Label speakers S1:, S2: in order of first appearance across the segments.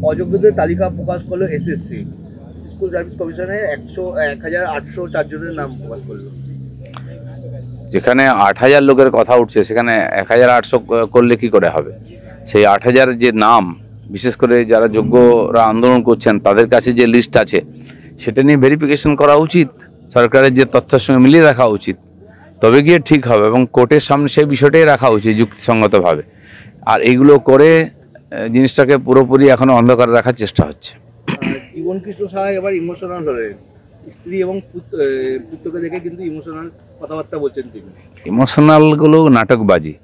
S1: অযোগ্যদের তালিকা প্রকাশ করলো এসএসসি। স্কুল সার্ভিস কমিশনে 1804 জনের নাম প্রকাশ করলো।
S2: যেখানে 8000 লোকের কথা উঠছে সেখানে 1800 করলে কি করে হবে? সেই 8000 যে নাম, বিশেষ করে যারা যোগ্যরা আন্দোলন করছেন তাদের কাছে যে লিস্ট আছে সেটা নিয়ে ভেরিফিকেশন করা উচিত, সরকারের যে তথ্যের সঙ্গে মিলিয়ে রাখা উচিত, তবে গিয়ে ঠিক হবে এবং কোর্টের সামনে সেই বিষয়টাই রাখা উচিত যুক্তিসঙ্গতভাবে। আর এইগুলো করে জিনিসটাকে পুরোপুরি এখনো অন্ধকারে রাখার চেষ্টা হচ্ছে।
S1: জীবন কৃষ্ণ সাহা এবার ইমোশনাল হলেন, স্ত্রী এবং পুত্রকে দেখে কিন্তু ইমোশনাল কথাবার্তা বলছেন তিনি।
S2: ইমোশনালগুলো নাটকবাজি।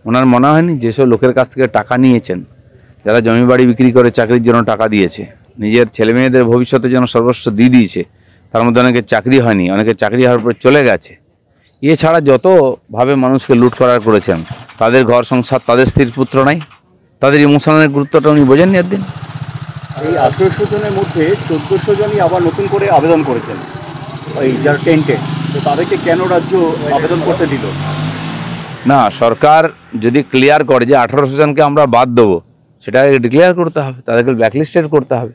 S2: ওনার মনে হয়নি যেসব লোকের কাছ থেকে টাকা নিয়েছেন, যারা জমি বাড়ি বিক্রি করে চাকরির জন্য টাকা দিয়েছে, নিজের ছেলে মেয়েদের ভবিষ্যতের জন্য সর্বস্ব দিয়ে দিয়েছে, তার মধ্যে অনেকের চাকরি হয়নি, অনেকের চাকরি হওয়ার পর চলে গেছে, এছাড়া যতভাবে মানুষকে লুট করার করেছেন, তাদের ঘর সংসার, তাদের স্ত্রীর পুত্র নাই, তাদের ইমোশনালের গুরুত্বটা উনি বোঝেননি একদিন।
S3: এই 1800 জনের মধ্যে 1400 জনই আবার নতুন করে আবেদন করেছেন, ওই যারা টেন্টে, তো তাদেরকে কেন রাজ্য আবেদন করতে দিল
S2: না? সরকার যদি ক্লিয়ার করে যে 1800 জনকে আমরা বাদ দেবো, সেটাকে ডিক্লেয়ার করতে হবে, তাদেরকে ব্ল্যাকলিস্টেড করতে হবে।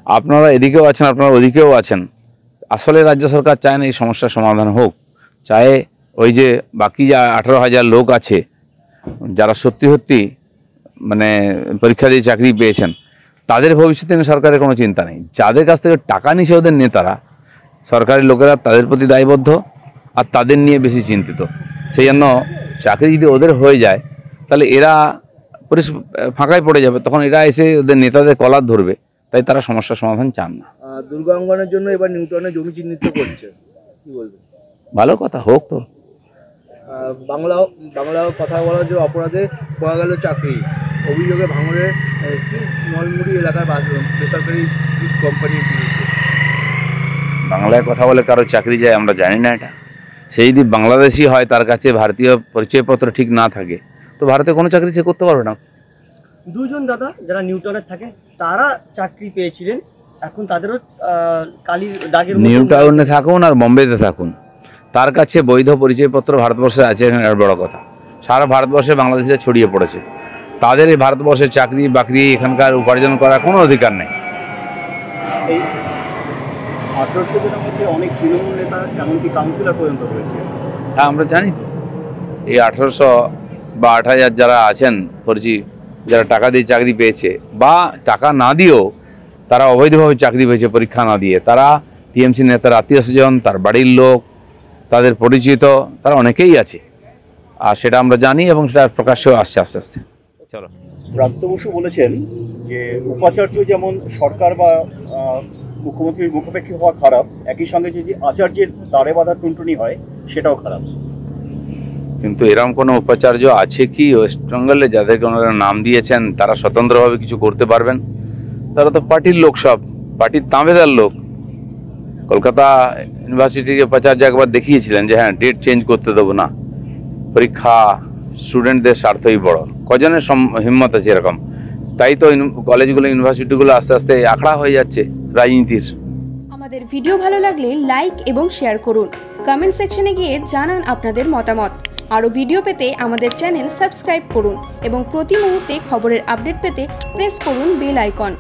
S2: আপনারা এদিকেও আছেন, আপনারা ওদিকেও আছেন। আসলে রাজ্য সরকার চায় না এই সমস্যার সমাধান হোক, চায় ওই যে বাকি যা 18,000 লোক আছে যারা সত্যি সত্যি মানে পরীক্ষা দিয়ে চাকরি পেয়েছেন, তাদের ভবিষ্যতে নিয়ে সরকারের কোনো চিন্তা নেই। যাদের কাছ থেকে টাকা নিছে ওদের নেতারা, সরকারি লোকেরা তাদের প্রতি দায়বদ্ধ আর তাদের নিয়ে বেশি চিন্তিত। সেই জন্য চাকরি যদি ওদের হয়ে যায় তাহলে এরা ফাঁকায় পড়ে যাবে, তখন এরা এসে ওদের নেতাদের কলার ধরবে, তাই তারা সমস্যার সমাধান চান না।
S1: দুর্গাঙ্গনের জন্য এবার নিউটনে জমি চিহ্নিত করছে, কি বলবেন?
S2: ভালো কথা, হোক তো।
S1: বাংলা কথা বলার যে অপরাধে পাওয়া গেল চাকরি, অভিযোগে ভাঙড়ের নলমুড়ি এলাকার বেসরকারি কোম্পানি।
S2: বাংলায় কথা বলে কারো চাকরি যায় আমরা জানি না এটা। সেই যদি বাংলাদেশি হয়, তার কাছে ভারতীয় পরিচয়পত্র ঠিক না থাকে, তো ভারতে কোনো চাকরি সে করতে পারবে না।
S4: দুজন দাদা যারা নিউটাউনে থাকে তারা চাকরি পেয়েছিলেন, এখন তাদেরও কালির দাগের মধ্যে।
S2: নিউটাউনে থাকুন আর বোম্বেতে থাকুন, তার কাছে বৈধ পরিচয়পত্র ভারতবর্ষে আছে, এর বড় কথা। সারা ভারতবর্ষে বাংলাদেশিরা ছড়িয়ে পড়েছে, তাদের এই ভারতবর্ষে চাকরি বাকরি এখানকার উপার্জন করার কোনো অধিকার নেই।
S3: এই 1800 জনের মধ্যে অনেক তৃণমূল নেতা, এমনকি কাউন্সিলর পর্যন্ত রয়েছে।
S2: হ্যাঁ, আমরা জানি তো। এই 1800 বা 8000 যারা আছেন ফর্জি, যারা টাকা দিয়ে চাকরি পেয়েছে বা টাকা না দিয়েও তারা অবৈধভাবে চাকরি পেয়েছে পরীক্ষা না দিয়ে, তারা টিএমসি নেতার আত্মীয় স্বজন, তার বাড়ির লোক, তাদের পরিচিত, তারা অনেকেই আছে, আর সেটা আমরা জানি এবং সেটা প্রকাশ্যেও আসছে আস্তে আস্তে। চলো,
S3: ব্রাত্য বসু বলেছেন যে উপাচার্য যেমন সরকার বা মুখ্যমন্ত্রীর মুখাপেক্ষী হওয়া খারাপ, একই সঙ্গে যদি আচার্যের দ্বারে বাঁধা টুনটুনি হয় সেটাও খারাপ।
S2: কিন্তু এরকম কোনো উপাচার্য আছে কি ওয়েস্ট বেঙ্গলে যাদেরকে ওনারা নাম দিয়েছেন তারা স্বতন্ত্রভাবে কিছু করতে পারবেন? তারা তো পার্টির লোক, সব পার্টির তাঁবেদার লোক। কলকাতা ইউনিভার্সিটির উপাচার্য একবার দেখিয়েছিলেন যে হ্যাঁ, ডেট চেঞ্জ করতে দেবো না, পরীক্ষা স্টুডেন্টদের স্বার্থই বড়। কজনের হিম্মত আছে এরকম? তাই তো কলেজগুলো, ইউনিভার্সিটিগুলো আস্তে আস্তে আখড়া হয়ে যাচ্ছে রাজনীতির।
S5: আমাদের ভিডিও ভালো লাগলে লাইক এবং শেয়ার করুন, কমেন্ট সেকশনে গিয়ে জানান আপনাদের মতামত। আরও ভিডিও পেতে আমাদের চ্যানেল সাবস্ক্রাইব করুন এবং প্রতি মুহূর্তে খবরের আপডেট পেতে প্রেস করুন বেল আইকন।